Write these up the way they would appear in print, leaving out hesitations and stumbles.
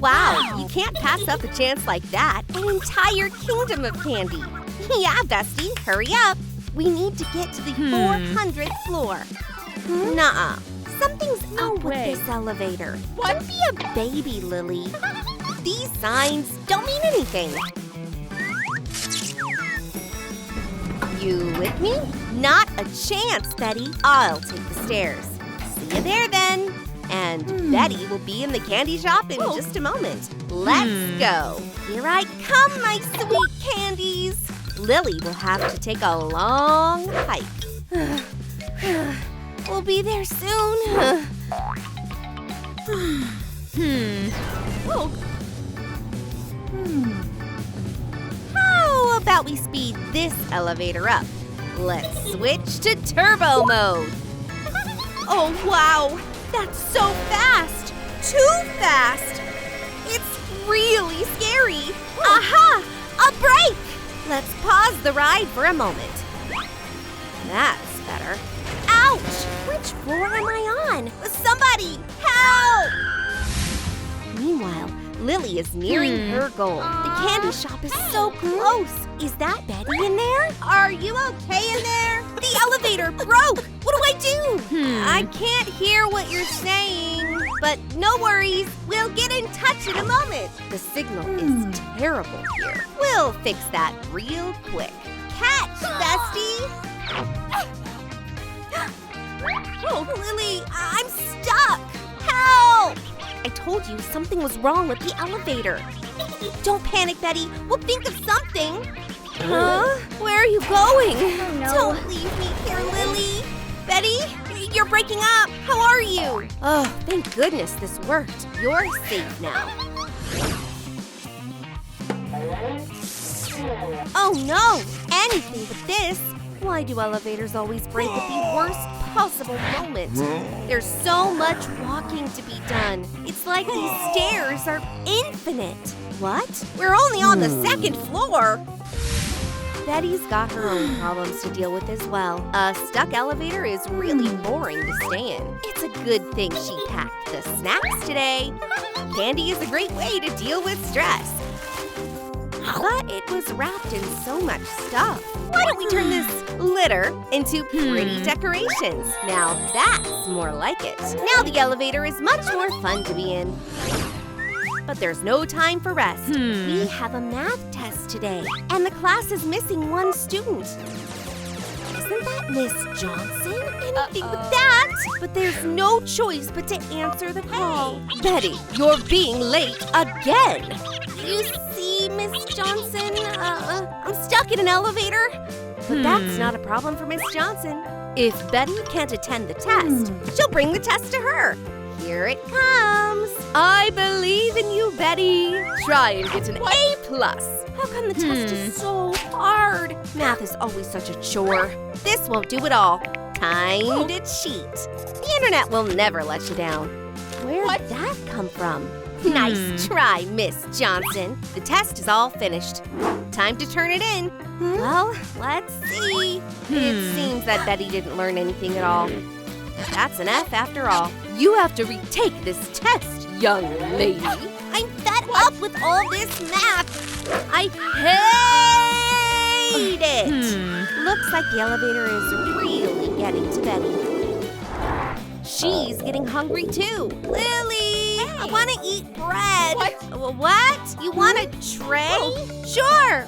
Wow, you can't pass up a chance like that. An entire kingdom of candy. Yeah, Bestie, hurry up. We need to get to the 400th floor. Nuh-uh. Something's up with this elevator. What? Don't be a baby, Lily. These signs don't mean anything. You with me? Not a chance, Betty. I'll take the stairs. See you there, then. And Betty will be in the candy shop in just a moment. Let's go. Here I come, my sweet candies. Lily will have to take a long hike. We'll be there soon. How about we speed this elevator up? Let's switch to turbo mode. Oh, wow. That's so fast. Too fast. It's really scary. Aha! A break! Let's pause the ride for a moment. That's better. Ouch! Which floor am I on? Somebody, help! Meanwhile, Lily is nearing her goal. The candy shop is so close. Is that Betty in there? Are you okay in there? The elevator broke. What do I do? I can't hear what you're saying. But no worries. We'll get in touch in a moment. The signal is terrible here. We'll fix that real quick. Catch, Bestie! Oh, Lily, I'm stuck! Help! I told you something was wrong with the elevator. Don't panic, Betty. We'll think of something. Huh? Where are you going? Oh, no. Don't leave me here, Lily. Betty, you're breaking up. How are you? Oh, thank goodness this worked. You're safe now. Oh no! Anything but this! Why do elevators always break at the worst possible moment? There's so much walking to be done. It's like these stairs are infinite. What? We're only on the 2nd floor! Betty's got her own problems to deal with as well. A stuck elevator is really boring to stay in. It's a good thing she packed the snacks today. Candy is a great way to deal with stress. But it was wrapped in so much stuff. Why don't we turn this litter into pretty decorations? Now that's more like it. Now the elevator is much more fun to be in. But there's no time for rest. We have a math test today, and the class is missing one student. Isn't that Miss Johnson? Anything but that! But there's no choice but to answer the call. Betty, you're being late again! You see, Miss Johnson, I'm stuck in an elevator. But that's not a problem for Miss Johnson. If Betty can't attend the test, she'll bring the test to her. Here it comes. I believe in you, Betty. Try and get an A+. How come the test is so hard? Math is always such a chore. This won't do at all. Time to cheat. The internet will never let you down. Where'd that come from? Nice try, Miss Johnson. The test is all finished. Time to turn it in. Well, let's see. It seems that Betty didn't learn anything at all. That's an F after all. You have to retake this test, young lady. I'm fed up with all this math. I hate it. Looks like the elevator is really getting to Betty. She's getting hungry too. Lily, I want to eat bread. What? You want a tray? Sure.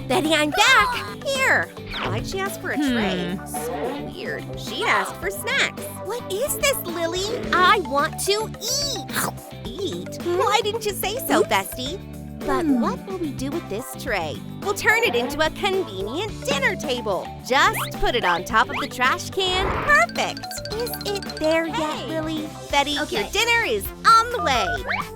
Betty, I'm back. Here. Why'd she ask for a tray? So weird. She asked for snacks. What is this, Lily? I want to eat. Eat? Why didn't you say so, Bestie? But what will we do with this tray? We'll turn it into a convenient dinner table. Just put it on top of the trash can. Perfect. Is it there yet, Lily? Betty, your dinner is on the way.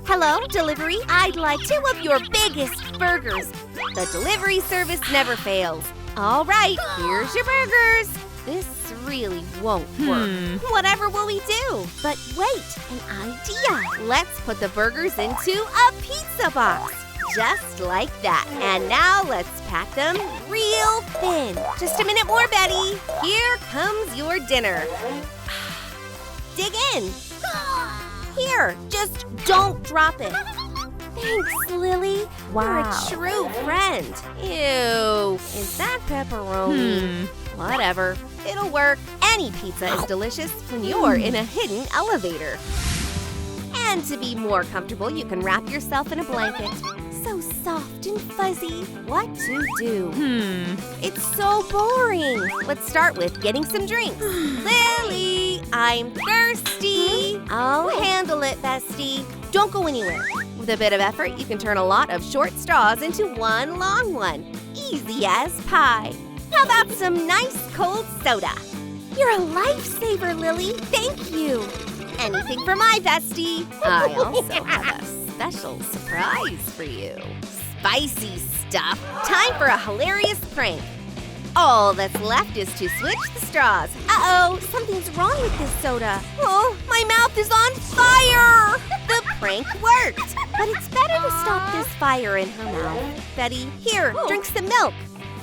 Hello, delivery. I'd like 2 of your biggest burgers. The delivery service never fails. All right, here's your burgers. This really won't work. Whatever will we do? But wait, an idea. Let's put the burgers into a pizza box. Just like that. And now let's pack them real thin. Just a minute more, Betty. Here comes your dinner. Dig in. Here, just don't drop it. Thanks, Lily. Wow. You're a true friend. Ew. Is that pepperoni? Whatever. It'll work. Any pizza is delicious when you're in a hidden elevator. And to be more comfortable, you can wrap yourself in a blanket. So soft and fuzzy. What to do? It's so boring. Let's start with getting some drinks. Lily, I'm thirsty. I'll handle it, bestie. Don't go anywhere. With a bit of effort, you can turn a lot of short straws into one long one. Easy as pie. How about some nice cold soda? You're a lifesaver, Lily. Thank you. Anything for my bestie. I also have a special surprise for you. Spicy stuff. Time for a hilarious prank. All that's left is to switch the straws. Uh-oh, something's wrong with this soda. Oh, my mouth is on fire! The prank worked. But it's better to stop this fire in her mouth. Betty, here, drink some milk.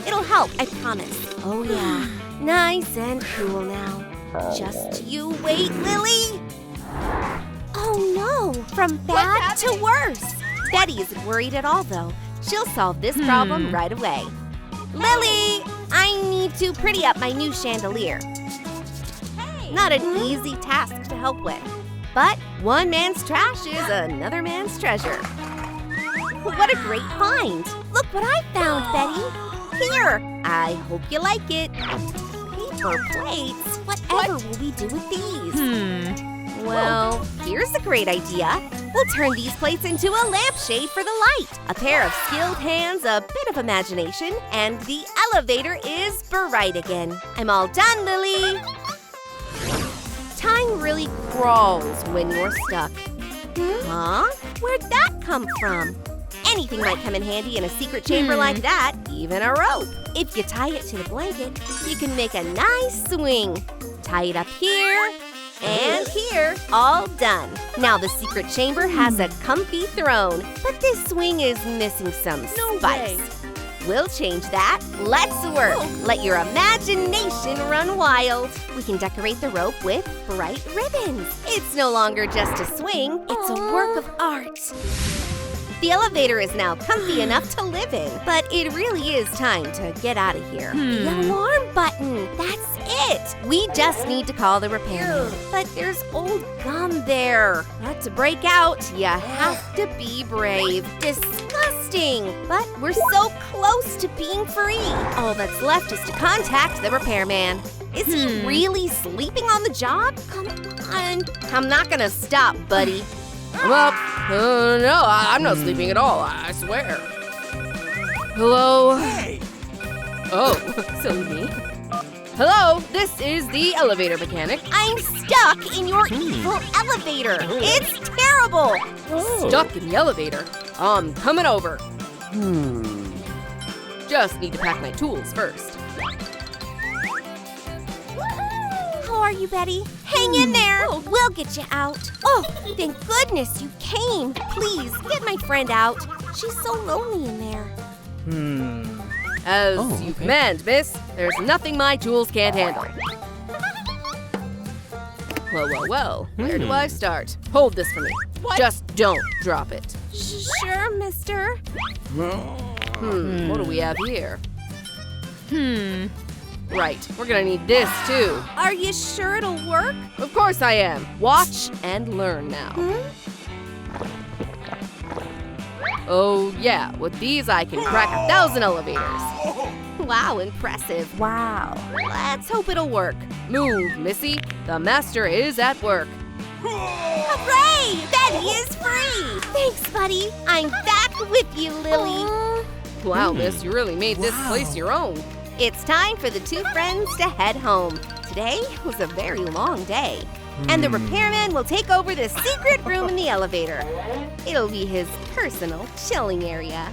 It'll help, I promise. Oh, yeah. Nice and cool now. Just you wait, Lily. Oh, no. From bad to worse. Betty isn't worried at all, though. She'll solve this problem right away. Lily, I need to pretty up my new chandelier. Not an easy task to help with. But one man's trash is another man's treasure. What a great find. Look what I found, Betty. Here, I hope you like it. Paper plates? Whatever will we do with these? Well, here's a great idea. We'll turn these plates into a lampshade for the light. A pair of skilled hands, a bit of imagination, and the elevator is bright again. I'm all done, Lily. Time really crawls when you're stuck. Huh? Where'd that come from? Anything might come in handy in a secret chamber like that, even a rope. If you tie it to the blanket, you can make a nice swing. Tie it up here and here, all done. Now the secret chamber has a comfy throne, but this swing is missing some spice. We'll change that. Let's work. Let your imagination run wild. We can decorate the rope with bright ribbons. It's no longer just a swing, it's a work of art. The elevator is now comfy enough to live in, but it really is time to get out of here. The alarm button, that's it. We just need to call the repairman. But there's old gum there. Not to break out, you have to be brave. Disgusting, but we're so close to being free. All that's left is to contact the repairman. Is he really sleeping on the job? Come on. I'm not gonna stop, buddy. I'm up. No, I'm not sleeping at all, I swear. Hello? Hey! Oh, silly me. Hello, this is the elevator mechanic. I'm stuck in your evil elevator. It's terrible. Stuck in the elevator? I'm coming over. Just need to pack my tools first. How are you, Betty? Hang in there. We'll get you out. Oh, thank goodness you came. Please, get my friend out. She's so lonely in there. As you command, miss. There's nothing my tools can't handle. Well. Where do I start? Hold this for me. Just don't drop it. Sure, mister. What do we have here? Right, we're gonna need this too. Are you sure it'll work? Of course I am. Watch and learn now. Oh yeah, with these I can crack 1,000 elevators. Wow, impressive. Wow. Let's hope it'll work. Move, Missy. The master is at work. Hooray! Betty is free! Thanks, buddy. I'm back with you, Lily. Wow, miss, you really made this place your own. It's time for the two friends to head home. Today was a very long day. And the repairman will take over the secret room in the elevator. It'll be his personal chilling area.